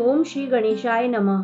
ओम श्री गणेशाय नमः।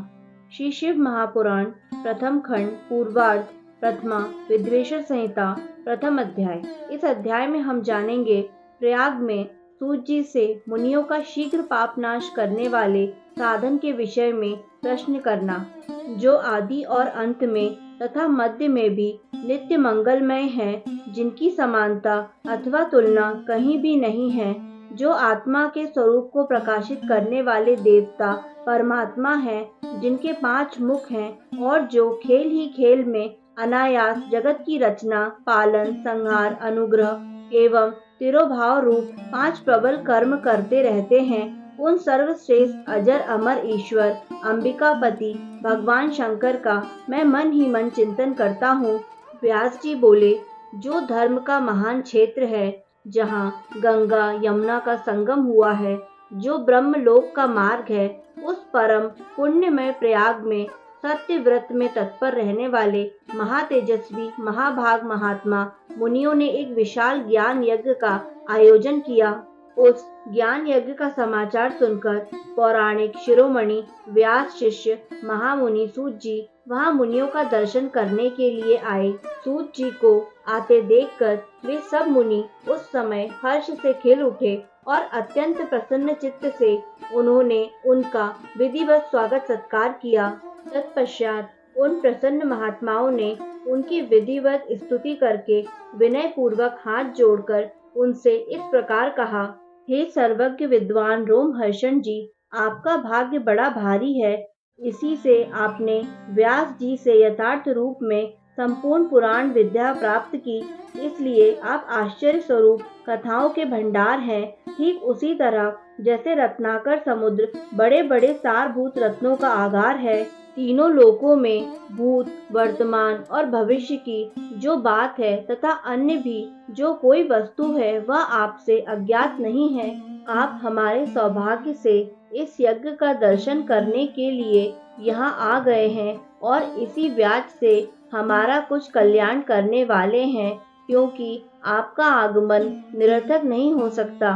श्री शिव महापुराण प्रथम खंड पूर्वार्ध प्रथमा विद्वेषर संहिता प्रथम अध्याय। इस अध्याय में हम जानेंगे प्रयाग में सूत जी से मुनियों का शीघ्र पाप नाश करने वाले साधन के विषय में प्रश्न करना, जो आदि और अंत में तथा मध्य में भी नित्य मंगलमय है, जिनकी समानता अथवा तुलना कहीं भी नहीं है, जो आत्मा के स्वरूप को प्रकाशित करने वाले देवता परमात्मा हैं, जिनके 5 मुख हैं और जो खेल ही खेल में अनायास जगत की रचना, पालन, संहार, अनुग्रह एवं तिरोभाव रूप 5 प्रबल कर्म करते रहते हैं, उन सर्वश्रेष्ठ अजर अमर ईश्वर अंबिकापति भगवान शंकर का मैं मन ही मन चिंतन करता हूँ। व्यास जी बोले, जो धर्म का महान क्षेत्र है, जहाँ गंगा यमुना का संगम हुआ है, जो ब्रह्मलोक का मार्ग है, उस परम पुण्यमय प्रयाग में सत्य व्रत में तत्पर रहने वाले महातेजस्वी महाभाग महात्मा मुनियों ने एक विशाल ज्ञान यज्ञ का आयोजन किया। उस ज्ञान यज्ञ का समाचार सुनकर पौराणिक शिरोमणि व्यास शिष्य महामुनि सूत जी वहां मुनियों का दर्शन करने के लिए आए। सूत जी को आते देखकर वे सब मुनि उस समय हर्ष से खिल उठे और अत्यंत प्रसन्न चित्त से उन्होंने उनका विधिवत स्वागत सत्कार किया। तत्पश्चात उन प्रसन्न महात्माओं ने उनकी विधिवत स्तुति करके विनय पूर्वक हाथ जोड़कर उनसे इस प्रकार कहा, हे सर्वज्ञ विद्वान रोमहर्षण जी, आपका भाग्य बड़ा भारी है। इसी से आपने व्यास जी से यथार्थ रूप में संपूर्ण पुराण विद्या प्राप्त की, इसलिए आप आश्चर्य स्वरूप कथाओं के भंडार हैं। ठीक उसी तरह जैसे रत्नाकर समुद्र बड़े बड़े सारभूत रत्नों का आगार है, तीनों लोकों में भूत, वर्तमान और भविष्य की जो बात है तथा अन्य भी जो कोई वस्तु है, वह आपसे अज्ञात नहीं है। आप हमारे सौभाग्य से इस यज्ञ का दर्शन करने के लिए यहाँ आ गए हैं और इसी व्याज से हमारा कुछ कल्याण करने वाले हैं, क्योंकि आपका आगमन निरर्थक नहीं हो सकता।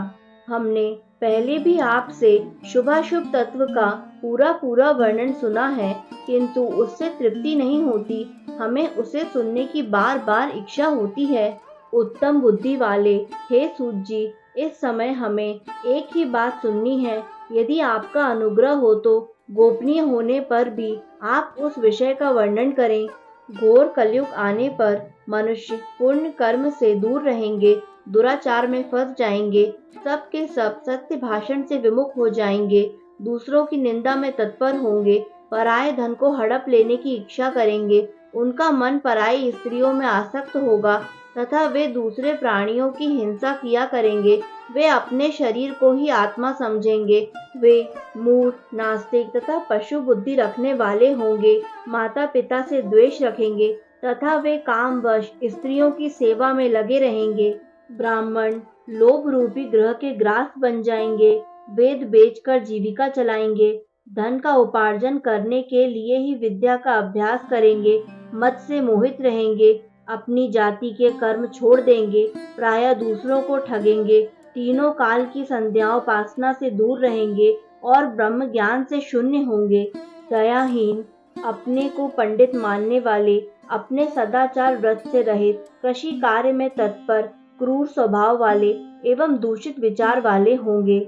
हमने पहले भी आपसे शुभाशुभ तत्व का पूरा वर्णन सुना है, किंतु उससे तृप्ति नहीं होती। हमें उसे सुनने की बार बार इच्छा होती है। उत्तम बुद्धि वाले हे सूत जी, इस समय हमें एक ही बात सुननी है। यदि आपका अनुग्रह हो तो गोपनीय होने पर भी आप उस विषय का वर्णन करें। घोर कलयुग आने पर मनुष्य पुण्य कर्म से दूर रहेंगे, दुराचार में फंस जाएंगे, सब के सब सत्य भाषण से विमुख हो जाएंगे, दूसरों की निंदा में तत्पर होंगे, पराये धन को हड़प लेने की इच्छा करेंगे, उनका मन पराई स्त्रियों में आसक्त होगा तथा वे दूसरे प्राणियों की हिंसा किया करेंगे। वे अपने शरीर को ही आत्मा समझेंगे। वे मूढ़, नास्तिक तथा पशु बुद्धि रखने वाले होंगे, माता पिता से द्वेष रखेंगे तथा वे कामवश स्त्रियों की सेवा में लगे रहेंगे। ब्राह्मण लोभ रूपी ग्रह के ग्रास बन जाएंगे, वेद बेचकर जीविका चलाएंगे, धन का उपार्जन करने के लिए ही विद्या का अभ्यास करेंगे, मत से मोहित रहेंगे, अपनी जाति के कर्म छोड़ देंगे, प्रायः दूसरों को ठगेंगे, तीनों काल की संध्याओपासना से दूर रहेंगे और ब्रह्म ज्ञान से शून्य होंगे, दयाहीन, अपने को पंडित मानने वाले, अपने सदाचार व्रत से रहित, कृषि कार्य में तत्पर, क्रूर स्वभाव वाले एवं दूषित विचार वाले होंगे।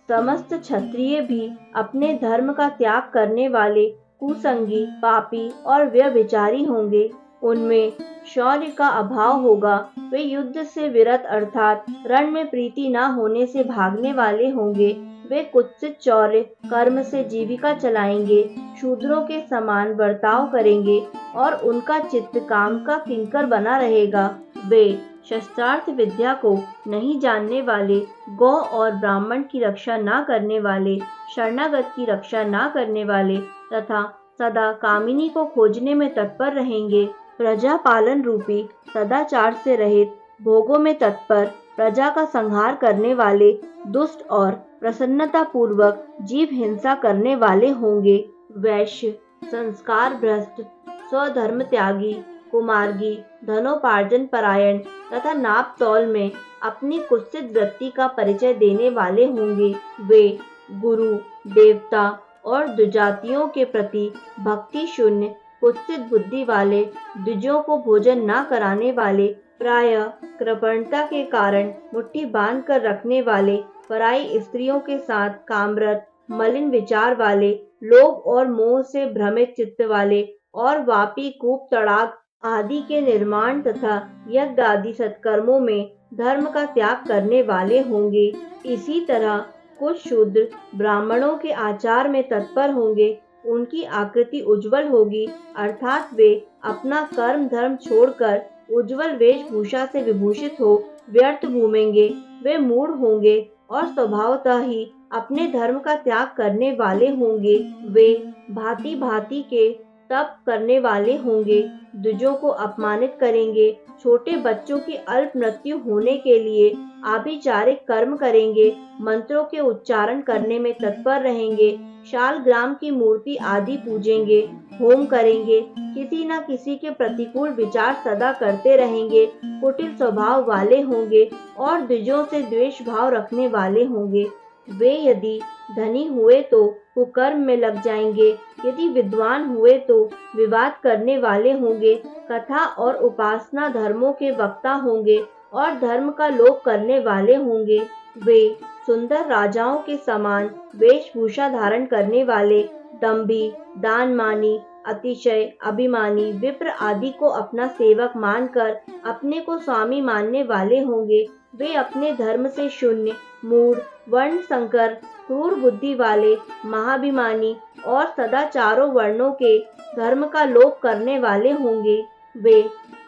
समस्त क्षत्रिय भी अपने धर्म का त्याग करने वाले, कुसंगी, पापी और व्यभिचारी होंगे। उनमें शौर्य का अभाव होगा। वे युद्ध से विरत अर्थात रण में प्रीति न होने से भागने वाले होंगे। वे कुत्सित चौर्य कर्म से जीविका चलाएंगे, शूद्रों के समान बर्ताव करेंगे और उनका चित्त काम का किंकर बना रहेगा। वे शस्त्रार्थ विद्या को नहीं जानने वाले, गौ और ब्राह्मण की रक्षा न करने वाले, शरणागत की रक्षा न करने वाले तथा सदा कामिनी को खोजने में तत्पर रहेंगे। प्रजा पालन रूपी सदाचार से रहित, भोगों में तत्पर, प्रजा का संहार करने वाले, दुष्ट और प्रसन्नता पूर्वक जीव हिंसा करने वाले होंगे। वैश्य, संस्कार भ्रष्ट, स्वधर्म त्यागी, कुमार्गी, धनोपार्जन परायण तथा नाप तौल में अपनी कुत्सित वृत्ति का परिचय देने वाले होंगे। वे गुरु, देवता और द्विजातियों के प्रति भक्ति शून्य, कुत्सित बुद्धि वाले, द्विजों को भोजन न कराने वाले, प्रायः कृपणता के कारण मुट्ठी बांध कर रखने वाले, पराई स्त्रियों के साथ कामरत, मलिन विचार वाले, लोभ और मोह से भ्रमित चित्त वाले और वापी, कूप, तड़ाग आदि के निर्माण तथा यज्ञ आदि सत्कर्मों में धर्म का त्याग करने वाले होंगे। इसी तरह कुछ शूद्र ब्राह्मणों के आचार में तत्पर होंगे। उनकी आकृति उज्जवल होगी, अर्थात वे अपना कर्म धर्म छोड़कर उज्जवल वेशभूषा से विभूषित हो व्यर्थ घूमेंगे। वे मूढ़ होंगे और स्वभावतः ही अपने धर्म का त्याग करने वाले होंगे। वे भांति भांति के तप करने वाले होंगे, द्विजों को अपमानित करेंगे, छोटे बच्चों की अल्प मृत्यु होने के लिए आभिचारिक कर्म करेंगे, मंत्रों के उच्चारण करने में तत्पर रहेंगे, शालग्राम की मूर्ति आदि पूजेंगे, होम करेंगे, किसी न किसी के प्रतिकूल विचार सदा करते रहेंगे, कुटिल स्वभाव वाले होंगे और द्विजों से द्वेष भाव रखने वाले होंगे। वे यदि धनी हुए तो कुकर्म में लग जाएंगे, यदि विद्वान हुए तो विवाद करने वाले होंगे, कथा और उपासना धर्मों के वक्ता होंगे और धर्म का लोप करने वाले होंगे। वे सुंदर राजाओं के समान वेशभूषा धारण करने वाले, दंभी, दानमानी, अतिशय अभिमानी, विप्र आदि को अपना सेवक मानकर अपने को स्वामी मानने वाले होंगे। वे अपने धर्म से शून्य, मूढ़, वर्ण संकर, क्रूर बुद्धि वाले, महाभिमानी और सदा चारों वर्णों के धर्म का लोप करने वाले होंगे। वे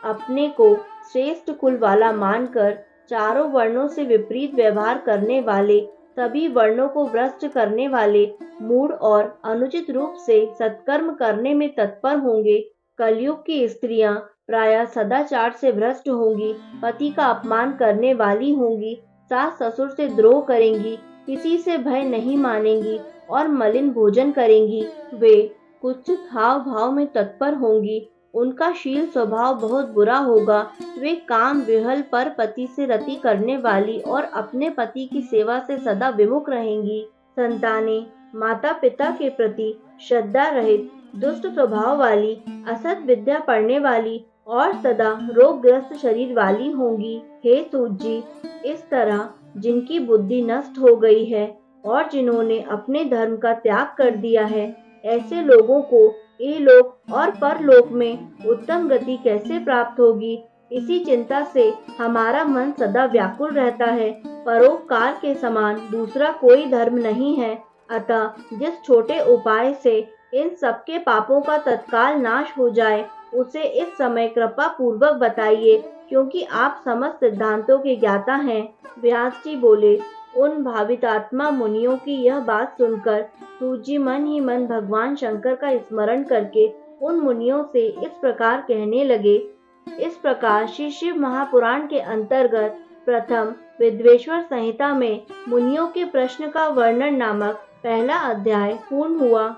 अपने को श्रेष्ठ कुल वाला मानकर चारों वर्णों से विपरीत व्यवहार करने वाले, सभी वर्णों को भ्रष्ट करने वाले, मूढ़ और अनुचित रूप से सत्कर्म करने में तत्पर होंगे। कलयुग की स्त्रियां प्रायः सदाचार से भ्रष्ट होंगी, पति का अपमान करने वाली होंगी, सास ससुर से द्रोह करेंगी, किसी से भय नहीं मानेंगी और मलिन भोजन करेंगी। वे कुत्सित हाव भाव में तत्पर होंगी, उनका शील स्वभाव बहुत बुरा होगा। वे काम विहल पर पति से रति करने वाली और अपने पति की सेवा से सदा विमुख रहेंगी। संतानें माता पिता के प्रति श्रद्धा रहित, दुष्ट स्वभाव वाली, असत विद्या पढ़ने वाली और सदा रोगग्रस्त शरीर वाली होंगी। हे सूत जी, इस तरह जिनकी बुद्धि नष्ट हो गई है और जिन्होंने अपने धर्म का त्याग कर दिया है, ऐसे लोगों को इहलोक और परलोक में उत्तम गति कैसे प्राप्त होगी, इसी चिंता से हमारा मन सदा व्याकुल रहता है। परोपकार के समान दूसरा कोई धर्म नहीं है, अतः जिस छोटे उपाय से इन सबके पापों का तत्काल नाश हो जाए, उसे इस समय कृपा पूर्वक बताइए, क्योंकि आप समस्त सिद्धांतों के ज्ञाता हैं। व्यास जी बोले। उन भावितात्मा मुनियों की यह बात सुनकर सूत जी मन ही मन भगवान शंकर का स्मरण करके उन मुनियों से इस प्रकार कहने लगे। इस प्रकार श्री शिव महापुराण के अंतर्गत प्रथम विद्वेश्वर संहिता में मुनियों के प्रश्न का वर्णन नामक पहला अध्याय पूर्ण हुआ।